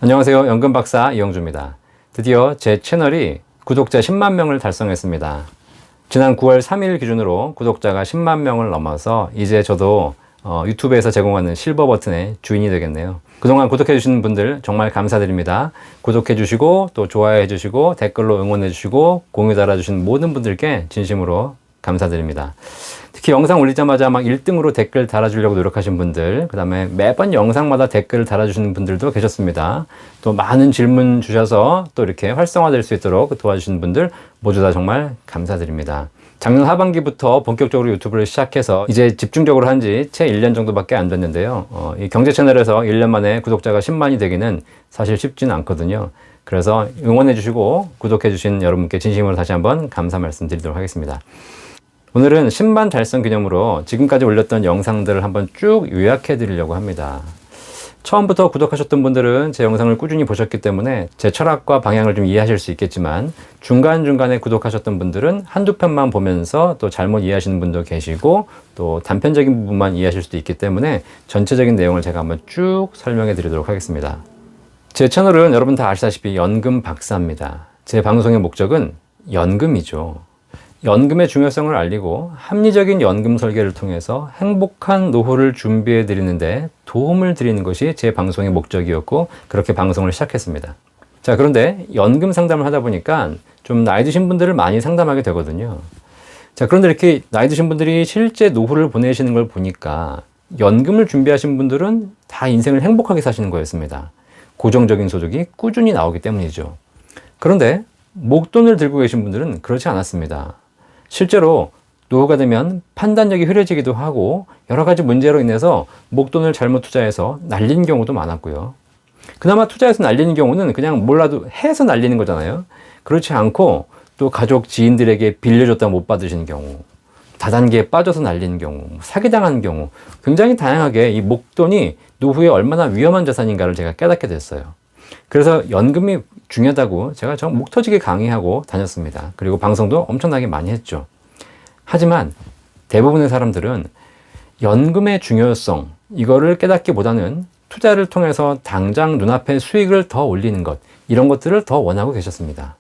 안녕하세요. 연금박사 이영주입니다. 드디어 제 채널이 구독자 10만 명을 달성했습니다. 지난 9월 3일 기준으로 구독자가 10만 명을 넘어서 이제 저도 유튜브에서 제공하는 실버 버튼의 주인이 되겠네요. 그동안 구독해 주신 분들 정말 감사드립니다. 구독해 주시고 또 좋아해 주시고 댓글로 응원해 주시고 공유 달아 주신 모든 분들께 진심으로 감사드립니다. 특히 영상 올리자마자 막 1등으로 댓글 달아주려고 노력하신 분들, 그 다음에 매번 영상마다 댓글을 달아주시는 분들도 계셨습니다. 또 많은 질문 주셔서 또 이렇게 활성화될 수 있도록 도와주시는 분들 모두 다 정말 감사드립니다. 작년 하반기부터 본격적으로 유튜브를 시작해서 이제 집중적으로 한 지 채 1년 정도밖에 안 됐는데요. 이 경제 채널에서 1년 만에 구독자가 10만이 되기는 사실 쉽지는 않거든요. 그래서 응원해 주시고 구독해 주신 여러분께 진심으로 다시 한번 감사 말씀드리도록 하겠습니다. 오늘은 10만 달성 기념으로 지금까지 올렸던 영상들을 한번 쭉 요약해 드리려고 합니다. 처음부터 구독하셨던 분들은 제 영상을 꾸준히 보셨기 때문에 제 철학과 방향을 좀 이해하실 수 있겠지만 중간중간에 구독하셨던 분들은 한두 편만 보면서 또 잘못 이해하시는 분도 계시고 또 단편적인 부분만 이해하실 수도 있기 때문에 전체적인 내용을 제가 한번 쭉 설명해 드리도록 하겠습니다. 제 채널은 여러분 다 아시다시피 연금 박사입니다. 제 방송의 목적은 연금이죠. 연금의 중요성을 알리고 합리적인 연금 설계를 통해서 행복한 노후를 준비해 드리는데 도움을 드리는 것이 제 방송의 목적이었고 그렇게 방송을 시작했습니다. 자, 그런데 연금 상담을 하다 보니까 좀 나이 드신 분들을 많이 상담하게 되거든요. 자, 그런데 이렇게 나이 드신 분들이 실제 노후를 보내시는 걸 보니까 연금을 준비하신 분들은 다 인생을 행복하게 사시는 거였습니다. 고정적인 소득이 꾸준히 나오기 때문이죠. 그런데 목돈을 들고 계신 분들은 그렇지 않았습니다. 실제로 노후가 되면 판단력이 흐려지기도 하고 여러 가지 문제로 인해서 목돈을 잘못 투자해서 날린 경우도 많았고요. 그나마 투자해서 날리는 경우는 그냥 몰라도 해서 날리는 거잖아요. 그렇지 않고 또 가족 지인들에게 빌려줬다 못 받으시는 경우, 다단계에 빠져서 날리는 경우, 사기당한 경우 굉장히 다양하게 이 목돈이 노후에 얼마나 위험한 자산인가를 제가 깨닫게 됐어요. 그래서 연금이 중요하다고 제가 목 터지게 강의하고 다녔습니다. 그리고 방송도 엄청나게 많이 했죠. 하지만 대부분의 사람들은 연금의 중요성, 이거를 깨닫기보다는 투자를 통해서 당장 눈앞에 수익을 더 올리는 것, 이런 것들을 더 원하고 계셨습니다.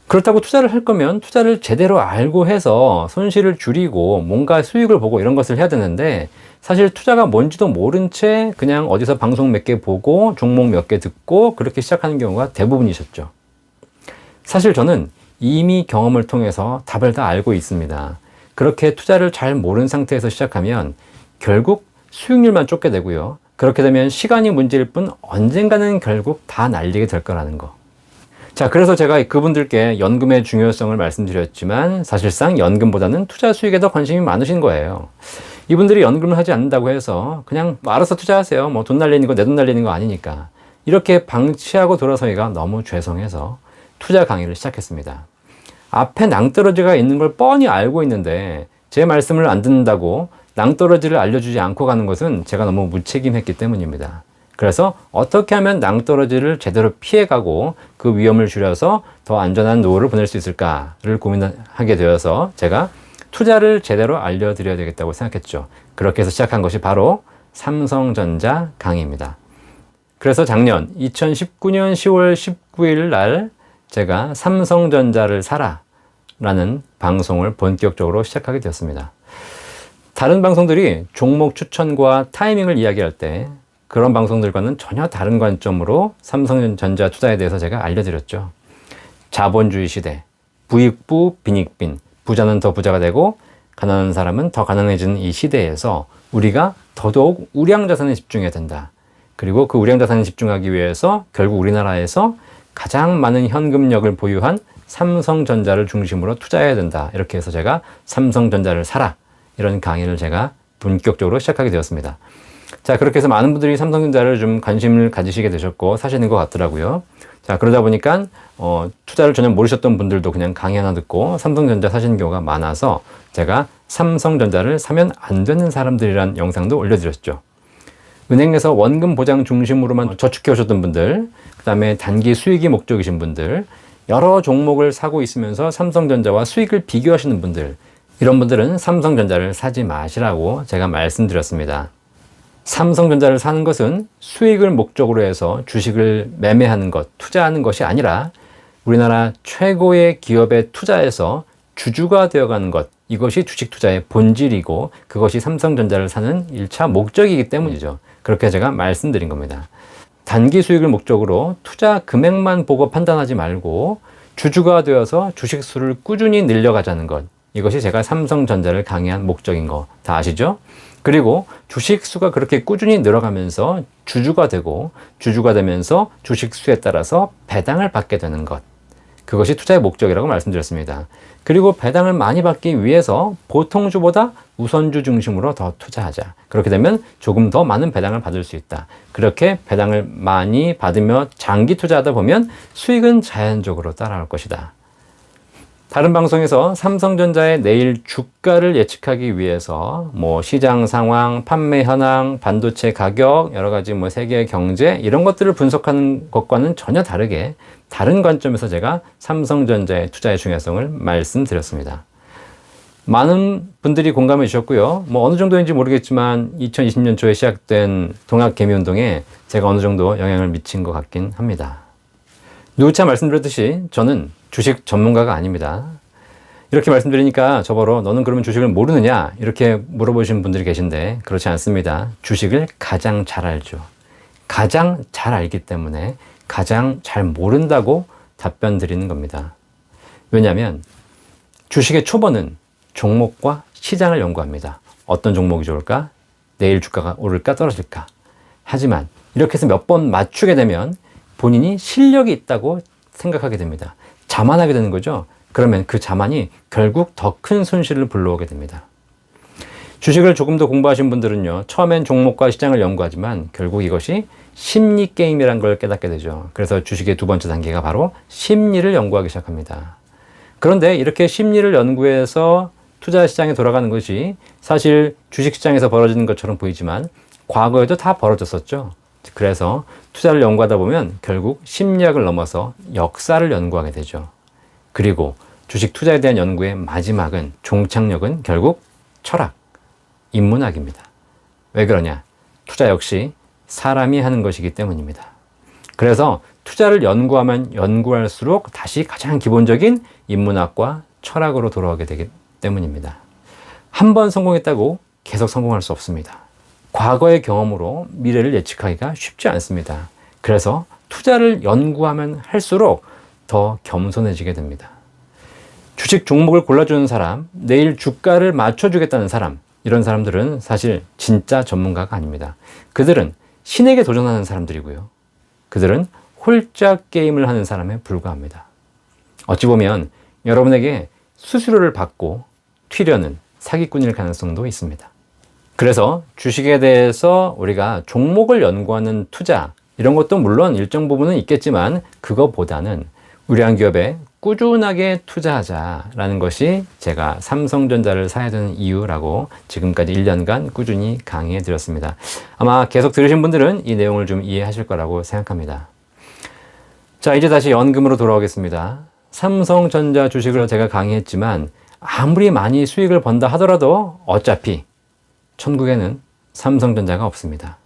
그렇다고 투자를 할 거면 투자를 제대로 알고 해서 손실을 줄이고 뭔가 수익을 보고 이런 것을 해야 되는데 사실 투자가 뭔지도 모른 채 그냥 어디서 방송 몇 개 보고 종목 몇 개 듣고 그렇게 시작하는 경우가 대부분이셨죠. 사실 저는 이미 경험을 통해서 답을 다 알고 있습니다. 그렇게 투자를 잘 모르는 상태에서 시작하면 결국 수익률만 쫓게 되고요. 그렇게 되면 시간이 문제일 뿐 언젠가는 결국 다 날리게 될 거라는 거. 자, 그래서 제가 그분들께 연금의 중요성을 말씀드렸지만 사실상 연금보다는 투자 수익에 더 관심이 많으신 거예요. 이분들이 연금을 하지 않는다고 해서 그냥 알아서 투자하세요. 뭐 돈 날리는 거 내 돈 날리는 거 아니니까. 이렇게 방치하고 돌아서기가 너무 죄송해서 투자 강의를 시작했습니다. 앞에 낭떠러지가 있는 걸 뻔히 알고 있는데 제 말씀을 안 듣는다고 낭떠러지를 알려주지 않고 가는 것은 제가 너무 무책임했기 때문입니다. 그래서 어떻게 하면 낭떠러지를 제대로 피해가고 그 위험을 줄여서 더 안전한 노후를 보낼 수 있을까를 고민하게 되어서 제가 투자를 제대로 알려드려야 되겠다고 생각했죠. 그렇게 해서 시작한 것이 바로 삼성전자 강의입니다. 그래서 작년 2019년 10월 19일 날 제가 삼성전자를 사라 라는 방송을 본격적으로 시작하게 되었습니다. 다른 방송들이 종목 추천과 타이밍을 이야기할 때 그런 방송들과는 전혀 다른 관점으로 삼성전자 투자에 대해서 제가 알려드렸죠. 자본주의 시대, 부익부 빈익빈, 부자는 더 부자가 되고 가난한 사람은 더 가난해지는 이 시대에서 우리가 더더욱 우량자산에 집중해야 된다. 그리고 그 우량자산에 집중하기 위해서 결국 우리나라에서 가장 많은 현금력을 보유한 삼성전자를 중심으로 투자해야 된다. 이렇게 해서 제가 삼성전자를 사라. 이런 강의를 제가 본격적으로 시작하게 되었습니다. 자, 그렇게 해서 많은 분들이 삼성전자를 좀 관심을 가지시게 되셨고 사시는 것 같더라고요. 자, 그러다 보니까 투자를 전혀 모르셨던 분들도 그냥 강의 하나 듣고 삼성전자 사시는 경우가 많아서 제가 삼성전자를 사면 안 되는 사람들이란 영상도 올려드렸죠. 은행에서 원금 보장 중심으로만 저축해 오셨던 분들, 그 다음에 단기 수익이 목적이신 분들, 여러 종목을 사고 있으면서 삼성전자와 수익을 비교하시는 분들, 이런 분들은 삼성전자를 사지 마시라고 제가 말씀드렸습니다. 삼성전자를 사는 것은 수익을 목적으로 해서 주식을 매매하는 것, 투자하는 것이 아니라 우리나라 최고의 기업에 투자해서 주주가 되어가는 것, 이것이 주식 투자의 본질이고 그것이 삼성전자를 사는 1차 목적이기 때문이죠. 그렇게 제가 말씀드린 겁니다. 단기 수익을 목적으로 투자 금액만 보고 판단하지 말고 주주가 되어서 주식 수를 꾸준히 늘려가자는 것, 이것이 제가 삼성전자를 강의한 목적인 거 다 아시죠? 그리고 주식 수가 그렇게 꾸준히 늘어가면서 주주가 되고 주주가 되면서 주식 수에 따라서 배당을 받게 되는 것, 그것이 투자의 목적이라고 말씀드렸습니다. 그리고 배당을 많이 받기 위해서 보통주보다 우선주 중심으로 더 투자하자. 그렇게 되면 조금 더 많은 배당을 받을 수 있다. 그렇게 배당을 많이 받으며 장기 투자하다 보면 수익은 자연적으로 따라올 것이다. 다른 방송에서 삼성전자의 내일 주가를 예측하기 위해서 시장 상황, 판매 현황, 반도체 가격, 여러 가지 세계 경제 이런 것들을 분석하는 것과는 전혀 다르게 다른 관점에서 제가 삼성전자의 투자의 중요성을 말씀드렸습니다. 많은 분들이 공감해 주셨고요. 어느 정도인지 모르겠지만 2020년 초에 시작된 동학개미운동에 제가 어느 정도 영향을 미친 것 같긴 합니다. 누차 말씀드렸듯이 저는 주식 전문가가 아닙니다. 이렇게 말씀드리니까 저보러 너는 그러면 주식을 모르느냐 이렇게 물어보시는 분들이 계신데 그렇지 않습니다. 주식을 가장 잘 알죠. 가장 잘 알기 때문에 가장 잘 모른다고 답변 드리는 겁니다. 왜냐하면 주식의 초보는 종목과 시장을 연구합니다. 어떤 종목이 좋을까? 내일 주가가 오를까 떨어질까? 하지만 이렇게 해서 몇 번 맞추게 되면 본인이 실력이 있다고 생각하게 됩니다. 자만하게 되는 거죠. 그러면 그 자만이 결국 더 큰 손실을 불러오게 됩니다. 주식을 조금 더 공부하신 분들은요, 처음엔 종목과 시장을 연구하지만 결국 이것이 심리 게임이라는 걸 깨닫게 되죠. 그래서 주식의 두 번째 단계가 바로 심리를 연구하기 시작합니다. 그런데 이렇게 심리를 연구해서 투자 시장에 돌아가는 것이 사실 주식 시장에서 벌어지는 것처럼 보이지만 과거에도 다 벌어졌었죠. 그래서 투자를 연구하다 보면 결국 심리학을 넘어서 역사를 연구하게 되죠. 그리고 주식 투자에 대한 연구의 마지막은, 종착역은 결국 철학, 인문학입니다. 왜 그러냐? 투자 역시 사람이 하는 것이기 때문입니다. 그래서 투자를 연구하면 연구할수록 다시 가장 기본적인 인문학과 철학으로 돌아오게 되기 때문입니다. 한 번 성공했다고 계속 성공할 수 없습니다. 과거의 경험으로 미래를 예측하기가 쉽지 않습니다. 그래서 투자를 연구하면 할수록 더 겸손해지게 됩니다. 주식 종목을 골라주는 사람, 내일 주가를 맞춰주겠다는 사람, 이런 사람들은 사실 진짜 전문가가 아닙니다. 그들은 신에게 도전하는 사람들이고요. 그들은 홀짝 게임을 하는 사람에 불과합니다. 어찌 보면 여러분에게 수수료를 받고 튀려는 사기꾼일 가능성도 있습니다. 그래서 주식에 대해서 우리가 종목을 연구하는 투자, 이런 것도 물론 일정 부분은 있겠지만 그거보다는 우리 한 기업에 꾸준하게 투자하자라는 것이 제가 삼성전자를 사야 되는 이유라고 지금까지 1년간 꾸준히 강의해 드렸습니다. 아마 계속 들으신 분들은 이 내용을 좀 이해하실 거라고 생각합니다. 자, 이제 다시 연금으로 돌아오겠습니다. 삼성전자 주식을 제가 강의했지만 아무리 많이 수익을 번다 하더라도 어차피 천국에는 삼성전자가 없습니다.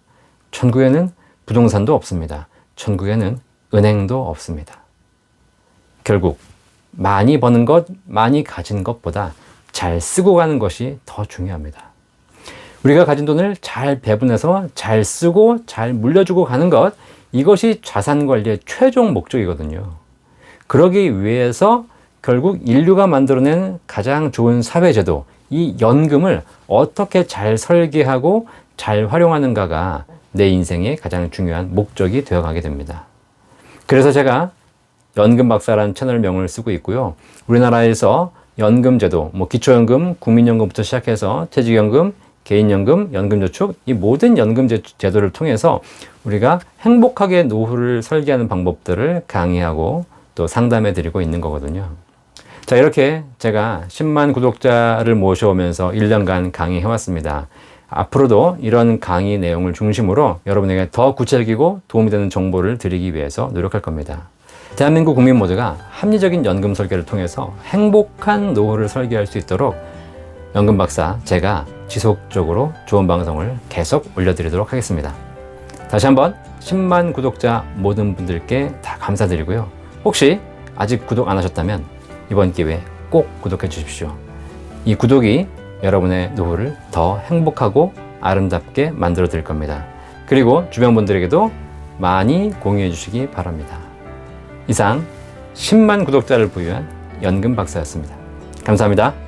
천국에는 부동산도 없습니다. 천국에는 은행도 없습니다. 결국 많이 버는 것, 많이 가진 것보다 잘 쓰고 가는 것이 더 중요합니다. 우리가 가진 돈을 잘 배분해서 잘 쓰고 잘 물려주고 가는 것, 이것이 자산 관리의 최종 목적이거든요. 그러기 위해서 결국 인류가 만들어낸 가장 좋은 사회제도, 이 연금을 어떻게 잘 설계하고 잘 활용하는가가 내 인생의 가장 중요한 목적이 되어가게 됩니다. 그래서 제가 연금 박사라는 채널명을 쓰고 있고요. 우리나라에서 연금제도, 기초연금, 국민연금부터 시작해서 퇴직연금, 개인연금, 연금저축, 이 모든 연금 제도를 통해서 우리가 행복하게 노후를 설계하는 방법들을 강의하고 또 상담해 드리고 있는 거거든요. 자, 이렇게 제가 10만 구독자를 모셔오면서 1년간 강의해 왔습니다. 앞으로도 이런 강의 내용을 중심으로 여러분에게 더 구체적이고 도움이 되는 정보를 드리기 위해서 노력할 겁니다. 대한민국 국민 모두가 합리적인 연금 설계를 통해서 행복한 노후를 설계할 수 있도록 연금 박사 제가 지속적으로 좋은 방송을 계속 올려드리도록 하겠습니다. 다시 한번 10만 구독자 모든 분들께 다 감사드리고요. 혹시 아직 구독 안 하셨다면 이번 기회에 꼭 구독해 주십시오. 이 구독이 여러분의 노후를 더 행복하고 아름답게 만들어 드릴 겁니다. 그리고 주변 분들에게도 많이 공유해 주시기 바랍니다. 이상 10만 구독자를 부유한 연금 박사였습니다. 감사합니다.